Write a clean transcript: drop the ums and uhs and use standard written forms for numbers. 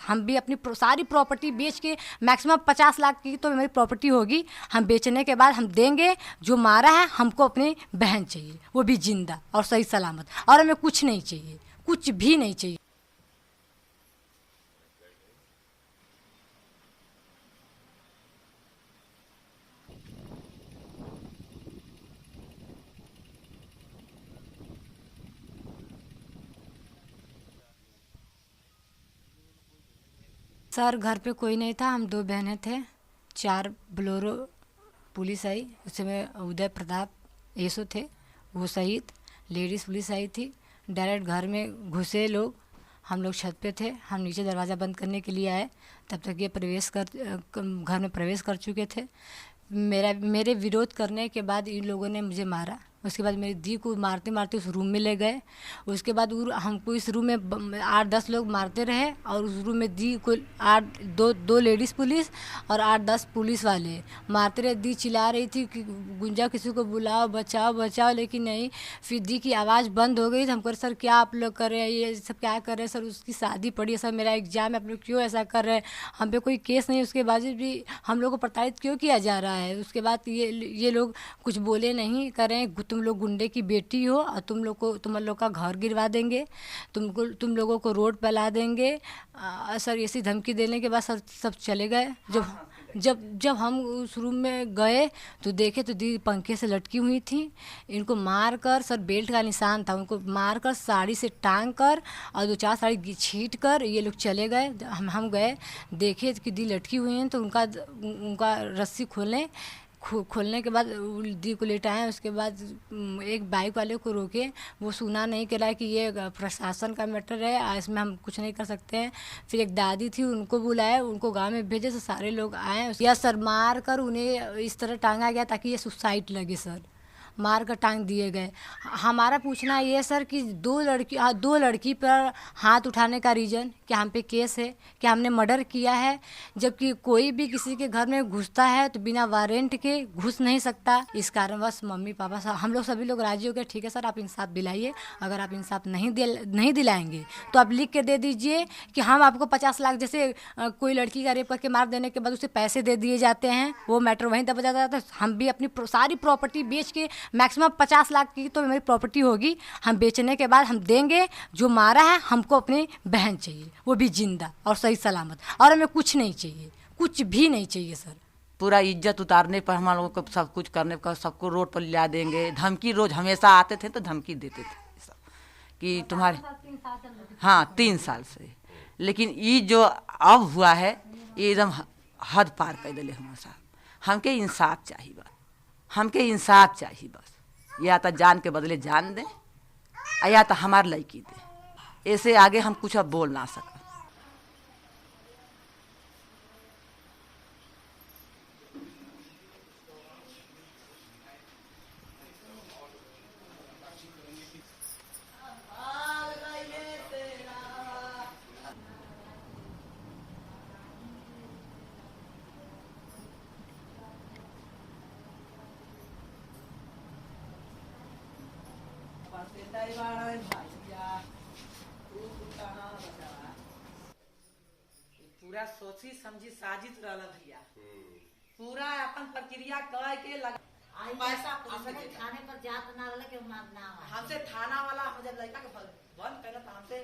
हम भी अपनी सारी प्रॉपर्टी बेच के, मैक्सिमम 50 लाख की तो मेरी प्रॉपर्टी होगी, हम बेचने के बाद हम देंगे। जो मारा है हमको अपनी बहन चाहिए, वो भी जिंदा और सही सलामत, और हमें कुछ नहीं चाहिए, कुछ भी नहीं चाहिए। सर घर पे कोई नहीं था, हम 2 बहनें थे, 4 बोलेरो पुलिस आई, उसमें उदय प्रताप येसो थे, वो शहीद। लेडीज़ पुलिस आई थी, डायरेक्ट घर में घुसे लोग। हम लोग छत पे थे, हम नीचे दरवाज़ा बंद करने के लिए आए, तब तक ये घर में प्रवेश कर चुके थे। मेरे विरोध करने के बाद इन लोगों ने मुझे मारा। उसके बाद मेरी दी को मारते मारते उस रूम में ले गए। उसके बाद हमको इस रूम में 8-10 लोग मारते रहे, और उस रूम में दी को 2 लेडीज़ पुलिस और 8-10 पुलिस वाले मारते रहे। दी चिल्ला रही थी कि गुंजा किसी को बुलाओ, बचाओ बचाओ, लेकिन नहीं। फिर दी की आवाज़ बंद हो गई। हमको सर क्या आप लोग कर रहे हैं, ये सब क्या कर रहे हैं सर, उसकी शादी पड़ी है सर, मेरा एग्जाम है, आप लोग क्यों ऐसा कर रहे हैं, हम पे कोई केस नहीं, उसके बावजूद भी हम लोग को प्रताड़ित क्यों किया जा रहा है। उसके बाद ये लोग कुछ बोले नहीं, करें तुम लोग गुंडे की बेटी हो और तुम लोग का घर गिरवा देंगे, तुम लोगों को रोड पे ला देंगे। सर ऐसी धमकी देने के बाद सर सब चले गए। जब हम उस रूम में गए तो देखे तो दी पंखे से लटकी हुई थी। इनको मार कर, सर बेल्ट का निशान था, उनको मार कर साड़ी से टांग कर और 2-4 साड़ी छींट कर ये लोग चले गए। हम गए, देखे कि दी लटकी हुई हैं, तो उनका रस्सी खोलने के बाद दी को लेटाए। उसके बाद एक बाइक वाले को रोके, वो सुना नहीं कह रहा है कि ये प्रशासन का मैटर है, इसमें हम कुछ नहीं कर सकते हैं। फिर एक दादी थी, उनको बुलाया, उनको गांव में भेजे, तो सारे लोग आए। या सर मार कर उन्हें इस तरह टांगा गया ताकि ये सुसाइड लगे, सर मार कर टांग दिए गए। हमारा पूछना ये सर कि 2 लड़की पर हाथ उठाने का रीज़न क्या हम पे केस है, क्या हमने मर्डर किया है। जबकि कोई भी किसी के घर में घुसता है तो बिना वारंट के घुस नहीं सकता। इस कारणवश मम्मी पापा हम लोग सभी लोग राजी हो गए, ठीक है सर आप इंसाफ दिलाइए, अगर आप इंसाफ नहीं दिलाएंगे तो आप लिख के दे दीजिए कि हम आपको 50 लाख, जैसे कोई लड़की का रेप करके मार देने के बाद उसे पैसे दे दिए जाते हैं, वो मैटर वहीं दबा जाता है। हम भी अपनी सारी प्रॉपर्टी बेच के, मैक्सिमम 50 लाख की तो मेरी प्रॉपर्टी होगी, हम बेचने के बाद हम देंगे। जो मारा है हमको अपनी बहन चाहिए, वो भी जिंदा और सही सलामत, और हमें कुछ नहीं चाहिए, कुछ भी नहीं चाहिए सर। पूरा इज्जत उतारने पर हम लोगों को सब कुछ करने पर सबको रोड पर ला देंगे। धमकी रोज हमेशा आते थे तो धमकी देते थे सब कि तुम्हारे, हाँ 3 साल से। लेकिन ये जो अब हुआ है ये एकदम हद पार कर दिले हमारे साथ। हमके इंसाफ चाहिए बस, हमके इंसाफ चाहिए बस। या तो जान के बदले जान दे, या तो हमार लड़की दे, ऐसे आगे हम कुछ अब बोल ना सकते। पूरा सोची समझी साजिश रहल भैया, पूरा अपन प्रक्रिया कर के पैसा थाने पर जात ना रहल के मार ना हमसे थाना वाला हम जब लड़का के बंद कैला तो हमसे